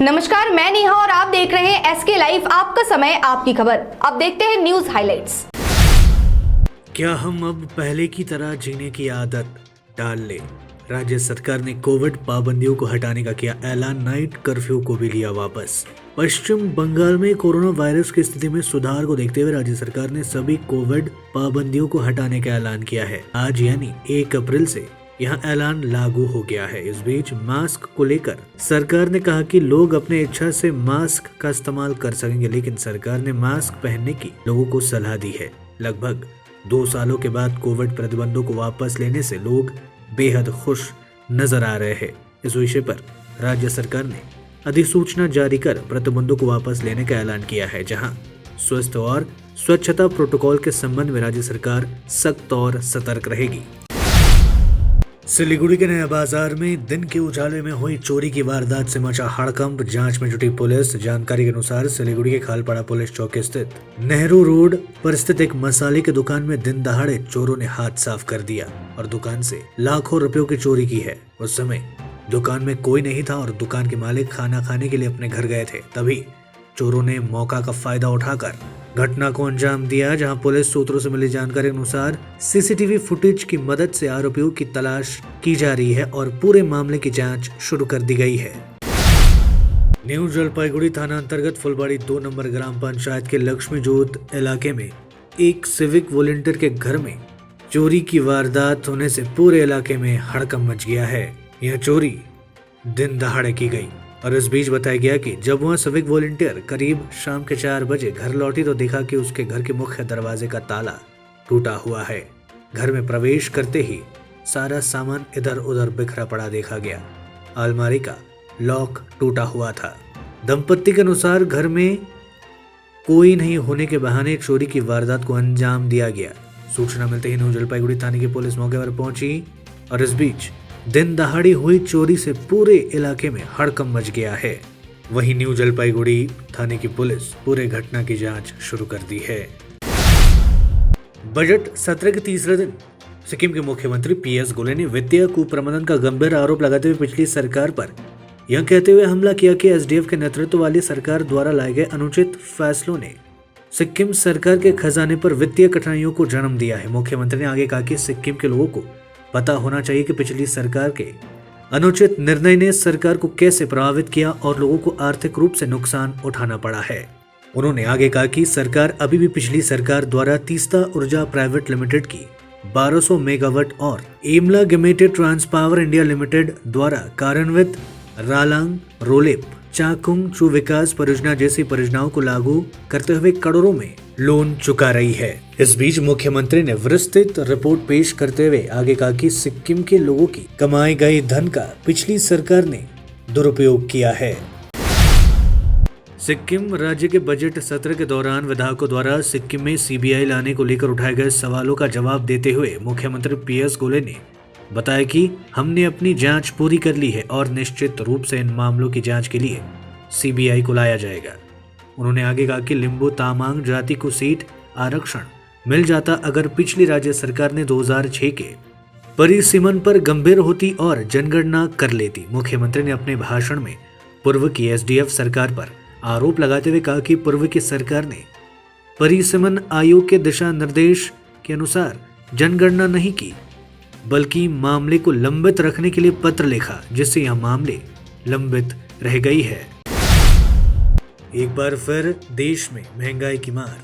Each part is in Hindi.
नमस्कार, मैं नेहा और आप देख रहे हैं एसके लाइव। आपका समय, आपकी खबर। अब देखते हैं न्यूज हाइलाइट्स। क्या हम अब पहले की तरह जीने की आदत डाल ले? राज्य सरकार ने कोविड पाबंदियों को हटाने का किया ऐलान, नाइट कर्फ्यू को भी लिया वापस। पश्चिम बंगाल में कोरोना वायरस की स्थिति में सुधार को देखते हुए राज्य सरकार ने सभी कोविड पाबंदियों को हटाने का ऐलान किया है। आज यानी 1 अप्रैल से यह ऐलान लागू हो गया है। इस बीच मास्क को लेकर सरकार ने कहा कि लोग अपने इच्छा से मास्क का इस्तेमाल कर सकेंगे, लेकिन सरकार ने मास्क पहनने की लोगों को सलाह दी है। लगभग 2 सालों के बाद कोविड प्रतिबंधों को वापस लेने से लोग बेहद खुश नजर आ रहे हैं। इस विषय पर राज्य सरकार ने अधिसूचना जारी कर प्रतिबंधों को वापस लेने का ऐलान किया है, जहां स्वस्थ और स्वच्छता प्रोटोकॉल के संबंध में राज्य सरकार सख्त और सतर्क रहेगी। सिलीगुड़ी के नया बाजार में दिन के उजाले में हुई चोरी की वारदात से मचा हड़कंप। जांच में जुटी पुलिस। जानकारी के अनुसार सिलीगुड़ी के खालपाड़ा पुलिस चौकी स्थित नेहरू रोड पर स्थित एक मसाले की दुकान में दिन दहाड़े चोरों ने हाथ साफ कर दिया और दुकान से लाखों रुपयों की चोरी की है। उस समय दुकान में कोई नहीं था और दुकान के मालिक खाना खाने के लिए अपने घर गए थे। तभी चोरों ने मौका का फायदा उठाकर घटना को अंजाम दिया, जहां पुलिस सूत्रों से मिली जानकारी अनुसार सीसीटीवी फुटेज की मदद से आरोपियों की तलाश की जा रही है और पूरे मामले की जांच शुरू कर दी गई है। न्यू जलपाईगुड़ी थाना अंतर्गत फुलबाड़ी 2 नंबर ग्राम पंचायत के लक्ष्मी जोत इलाके में एक सिविक वॉलंटियर के घर में चोरी की वारदात होने से पूरे इलाके में हड़कंप मच गया है। यह चोरी दिन दहाड़े की गई और इस बीच बताया गया कि जब वह सिविक वॉलंटियर करीब शाम के 4 बजे घर लौटी तो देखा कि उसके घर के मुख्य दरवाजे का ताला टूटा हुआ है। घर में प्रवेश करते ही सारा सामान इधर उधर बिखरा पड़ा देखा गया। अलमारी का लॉक टूटा हुआ था। दंपत्ति के अनुसार घर में कोई नहीं होने के बहाने चोरी की वारदात को अंजाम दिया गया। सूचना मिलते ही न्यू जलपाईगुड़ी थाने की पुलिस मौके पर पहुंची और इस बीच दिन दहाड़ी हुई चोरी से पूरे इलाके में हड़कंप मच गया है। वहीं न्यू जलपाईगुड़ी थाने की पुलिस पूरे घटना की जांच शुरू कर दी है। बजट सत्र के तीसरे दिन सिक्किम के मुख्यमंत्री पीएस गोले ने वित्तीय कुप्रबंधन का गंभीर आरोप लगाते हुए पिछली सरकार पर यह कहते हुए हमला किया कि एसडीएफ के नेतृत्व वाली सरकार द्वारा लाए गए अनुचित फैसलों ने सिक्किम सरकार के खजाने पर वित्तीय कठिनाइयों को जन्म दिया है। मुख्यमंत्री ने आगे कहा कि सिक्किम के लोगों को पता होना चाहिए कि पिछली सरकार के अनुचित निर्णय ने सरकार को कैसे प्रभावित किया और लोगों को आर्थिक रूप से नुकसान उठाना पड़ा है। उन्होंने आगे कहा कि सरकार अभी भी पिछली सरकार द्वारा तीस्ता ऊर्जा प्राइवेट लिमिटेड की 1200 मेगावाट और एमला लिमिटेड ट्रांसपावर इंडिया लिमिटेड द्वारा कार्यान्वित रालांग रोलेप चाकुंग चू विकास परियोजना जैसी परियोजनाओं को लागू करते हुए करोड़ों में लोन चुका रही है। इस बीच मुख्यमंत्री ने विस्तृत रिपोर्ट पेश करते हुए आगे कहा कि सिक्किम के लोगों की कमाई गई धन का पिछली सरकार ने दुरुपयोग किया है। सिक्किम राज्य के बजट सत्र के दौरान विधायकों द्वारा सिक्किम में सीबीआई लाने को लेकर उठाए गए सवालों का जवाब देते हुए मुख्यमंत्री पीएस गोले ने बताया कि हमने अपनी जांच पूरी कर ली है और निश्चित रूप से इन मामलों की जांच के लिए सीबीआई को लाया जाएगा। उन्होंने आगे कहा कि लिम्बू तामांग जाति को सीट आरक्षण मिल जाता अगर पिछली राज्य सरकार ने 2006 के परिसीमन पर गंभीर होती और जनगणना कर लेती। मुख्यमंत्री ने अपने भाषण में पूर्व की एसडीएफ सरकार पर आरोप लगाते हुए कहा कि पूर्व की सरकार ने परिसीमन आयोग के दिशा निर्देश के अनुसार जनगणना नहीं की, बल्कि मामले को लंबित रखने के लिए पत्र लिखा, जिससे यह मामले लंबित रह गई है। एक बार फिर देश में महंगाई की मार।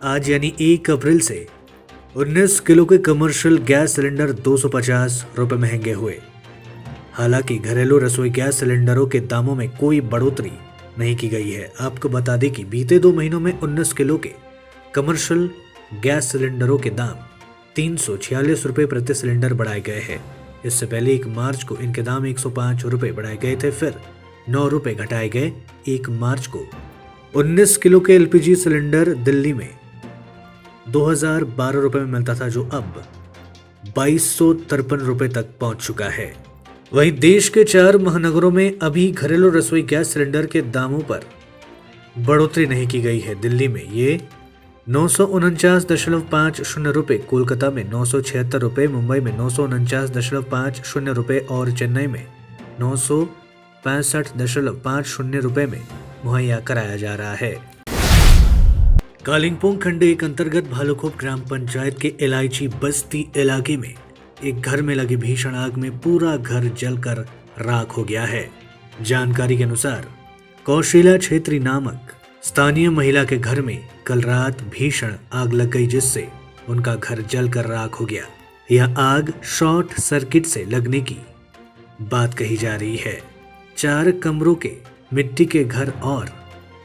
आज यानी 1 अप्रैल से 19 किलो के कमर्शियल गैस सिलेंडर 250 रुपए महंगे हुए। हालांकि घरेलू रसोई गैस सिलेंडरों के दामों में कोई बढ़ोतरी नहीं की गई है। आपको बता दें कि बीते 2 महीनों में 19 किलो के कमर्शियल गैस सिलेंडरों के दाम 346 रुपए प्रति सिलेंडर बढ़ाए गए हैं। इससे पहले 1 मार्च को इनके दाम 105 रुपए बढ़ाए गए थे, फिर 9 रुपए घटाए गए। 1 मार्च को 19 किलो के एलपीजी सिलेंडर दिल्ली में 2012 रुपए में मिलता था, जो अब 2253 रुपए तक पहुंच चुका है। वहीं देश के 4 महानगरों में अभी घरेलू रसोई गैस सिलेंडर के दामों पर बढ़ोतरी नहीं की गई है। दिल्ली में ये 949.50 रुपए, कोलकाता में 976 रुपए, मुंबई में 949.50 रुपए और चेन्नई में 65.50 रुपए में मुहैया कराया जा रहा है। कालिंपोंग खंड 1 अंतर्गत भालुखोप ग्राम पंचायत के इलायची बस्ती इलाके में एक घर में लगी भीषण आग में पूरा घर जलकर राख हो गया है। जानकारी के अनुसार कौशल्या छेत्री नामक स्थानीय महिला के घर में कल रात भीषण आग लग गई, जिससे उनका घर जलकर राख हो गया। यह आग शॉर्ट सर्किट से लगने की बात कही जा रही है। 4 कमरों के मिट्टी के घर और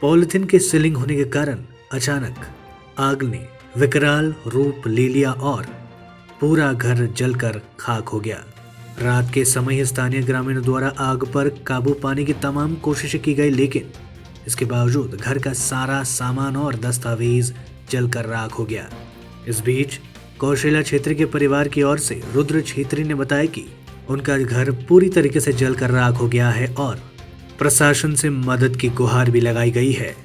पॉलिथीन के सीलिंग होने के कारण अचानक आग ने विकराल रूप ले लिया और पूरा घर जलकर खाक हो गया। रात के समय स्थानीय ग्रामीणों द्वारा आग पर काबू पाने की तमाम कोशिशें की गई, लेकिन इसके बावजूद घर का सारा सामान और दस्तावेज जलकर राख हो गया। इस बीच कौशल्या छेत्री के परिवार की ओर से रुद्र छेत्री ने बताया कि उनका घर पूरी तरीके से जलकर राख हो गया है और प्रशासन से मदद की गुहार भी लगाई गई है।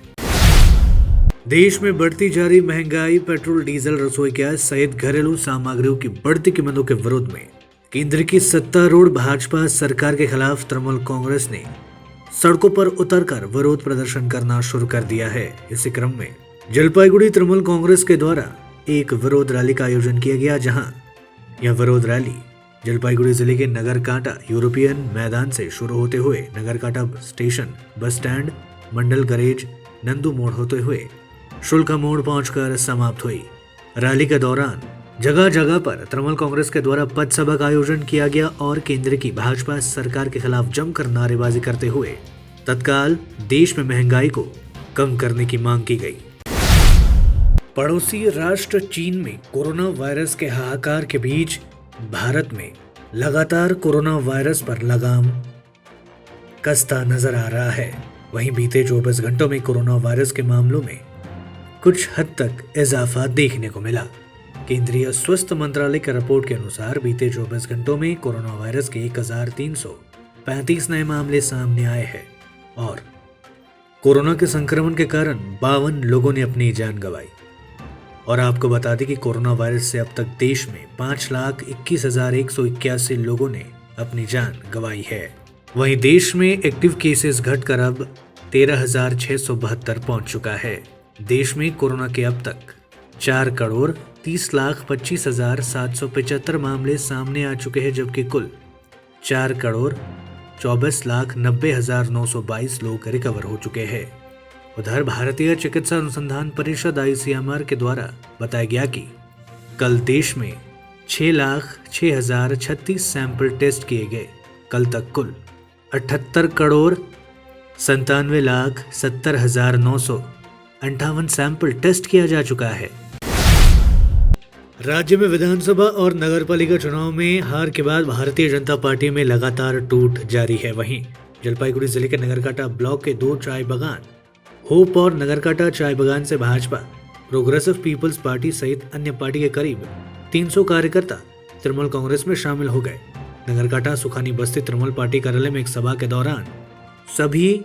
देश में बढ़ती जा रही महंगाई, पेट्रोल, डीजल, रसोई गैस सहित घरेलू सामग्रियों की बढ़ती कीमतों के विरोध में केंद्र की सत्तारूढ़ भाजपा सरकार के खिलाफ तृणमूल कांग्रेस ने सड़कों पर उतरकर विरोध प्रदर्शन करना शुरू कर दिया है। इसी क्रम में जलपाईगुड़ी तृणमूल कांग्रेस के द्वारा एक विरोध रैली का आयोजन किया गया, जहां यह विरोध रैली जलपाईगुड़ी जिले के नगरकाटा यूरोपियन मैदान से शुरू होते हुए नगरकाटा स्टेशन, बस स्टैंड, मंडल गैरेज, नंदू मोड़ होते हुए शुल्का मोड़ पहुंचकर समाप्त हुई। रैली के दौरान जगह जगह पर तृणमूल कांग्रेस के द्वारा पथ सभा का आयोजन किया गया और केंद्र की भाजपा सरकार के खिलाफ जमकर नारेबाजी करते हुए तत्काल देश में महंगाई को कम करने की मांग की गई। पड़ोसी राष्ट्र चीन में कोरोना वायरस के हाहाकार के बीच भारत में लगातार कोरोना वायरस पर लगाम कसता नजर आ रहा है। वहीं बीते 24 घंटों में कोरोना वायरस के मामलों में कुछ हद तक इजाफा देखने को मिला। केंद्रीय स्वास्थ्य मंत्रालय की रिपोर्ट के अनुसार बीते 24 घंटों में कोरोना वायरस के 1335 नए मामले सामने आए हैं और कोरोना के संक्रमण के कारण 52 लोगों ने अपनी जान गंवाई। और आपको बता दें कि कोरोना वायरस से अब तक देश में 5,21,181 लोगों ने अपनी जान गंवाई है। वहीं देश में एक्टिव केसेस घटकर अब 13,672 पहुंच चुका है। देश में कोरोना के अब तक 4,30,25,775 मामले सामने आ चुके हैं, जबकि कुल 4,24,90,922 लोग रिकवर हो चुके हैं। उधर भारतीय चिकित्सा अनुसंधान परिषद ICMR के द्वारा बताया गया कि कल देश में 6,06,036 सैंपल टेस्ट किए गए। कल तक कुल 78,97,70,958 सैंपल टेस्ट किया जा चुका है। राज्य में विधानसभा और नगरपालिका चुनाव में हार के बाद भारतीय जनता पार्टी में लगातार टूट जारी है। वहीं जलपाईगुड़ी जिले के नगरकाटा ब्लॉक के 2 चाय बागान होप और नगरकाटा चाय बागान से भाजपा, प्रोग्रेसिव पीपल्स पार्टी सहित अन्य पार्टी के करीब 300 कार्यकर्ता तृणमूल कांग्रेस में शामिल हो गए। नगरकाटा सुखानी बस्ती तृणमूल पार्टी कार्यालय में एक सभा के दौरान सभी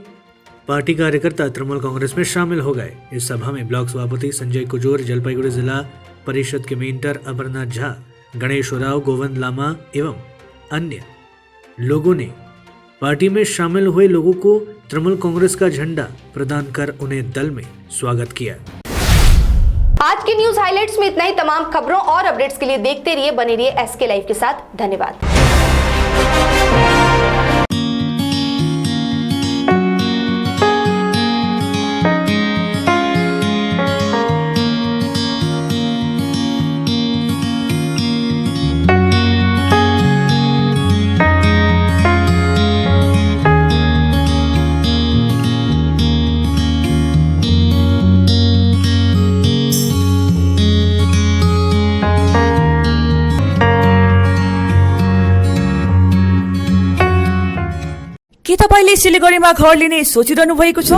पार्टी कार्यकर्ता तृणमूल कांग्रेस में शामिल हो गए। इस सभा में ब्लॉक सभापति संजय कुजूर, जलपाईगुड़ी जिला परिषद के मेंटर अमरनाथ झा, गणेश उराव, गोविंद लामा एवं अन्य लोगों ने पार्टी में शामिल हुए लोगों को तृणमूल कांग्रेस का झंडा प्रदान कर उन्हें दल में स्वागत किया। आज के न्यूज हाइलाइट्स में इतना ही। तमाम खबरों और अपडेट्स के लिए देखते रहिए, बने रहिए SK लाइव के साथ। धन्यवाद। के तपाईले सिलिगुडीमा घर लिने सोचिरहनु भएको छ?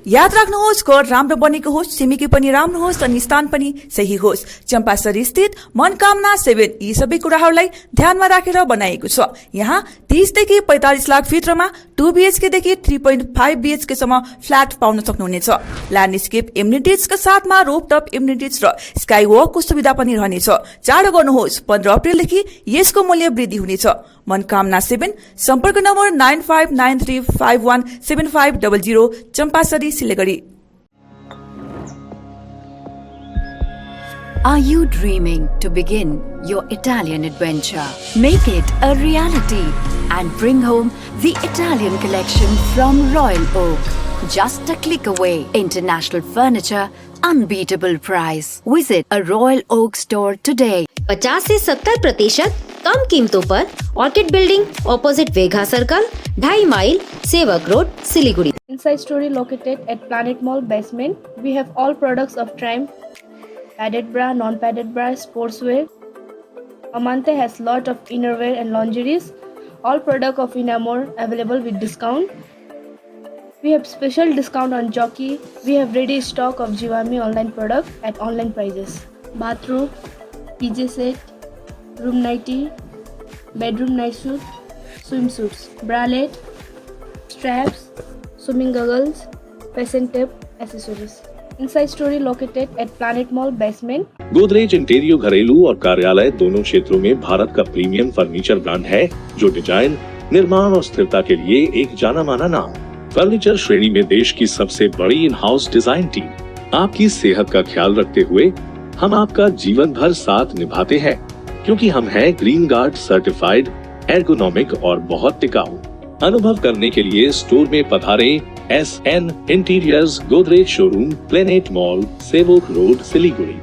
याद राख्नुहोस्, घर राम्रो बनेको होस्, छिमेकी पनि राम्रो होस् अनि स्थान पनि सही होस्। चम्पासरी स्थित मनकामना 7 यी सबै कुराहरूलाई ध्यानमा राखेर बनाएको छ। यहाँ 30 देखि 45 लाख भित्रमा 2 BHK देखि 3.5 BHK सम्म फ्ल्याट पाउन सक्नुहुनेछ। ल्यान्डस्केप एम्युनिटिजका साथमा रोपटप एम्युनिटिज र स्काई वकको सुविधा पनि रहनेछ। चाँडो गर्नुहोस्, 15 अप्रिलदेखि यसको मूल्य वृद्धि हुनेछ। मनकामना 7 सम्पर्क number 9593517500 Champasari Siliguri. Are you dreaming to begin your Italian adventure? Make it a reality and bring home the Italian collection from Royal Oak. Just a click away. International furniture, unbeatable price. Visit a Royal Oak store today. 50 से 70% कम कीमतों पर orchid building opposite Vega circle 2.5 mile Sevoke road Siliguri. Inside story located at Planet Mall basement. We have all products of Triumph, padded bra, non-padded bra, sportswear. Amante has lot of innerwear and lingeries. All product of Inamore available with discount. We have special discount on Jockey. We have ready stock of Jivami online product at online prices. Bathroom, PJ set, room nightie, bedroom night suit, swimsuits, bralette, straps, swimming goggles, fashion tape, accessories. Inside story located at Planet Mall basement. Godrej interior घरेलू और कार्यालय दोनों क्षेत्रों में भारत का प्रीमियम फर्नीचर ब्रांड है, जो डिजाइन, निर्माण और स्थिरता के लिए एक जाना माना नाम। फर्नीचर श्रेणी में देश की सबसे बड़ी इन हाउस डिजाइन टीम। आपकी सेहत का ख्याल रखते हुए हम आपका जीवन भर साथ निभाते हैं, क्योंकि हम हैं ग्रीन गार्ड सर्टिफाइड, एर्गोनॉमिक और बहुत टिकाऊ। अनुभव करने के लिए स्टोर में पधारें। SN interiors Godrej showroom, planet mall, Sevoke road, Siliguri.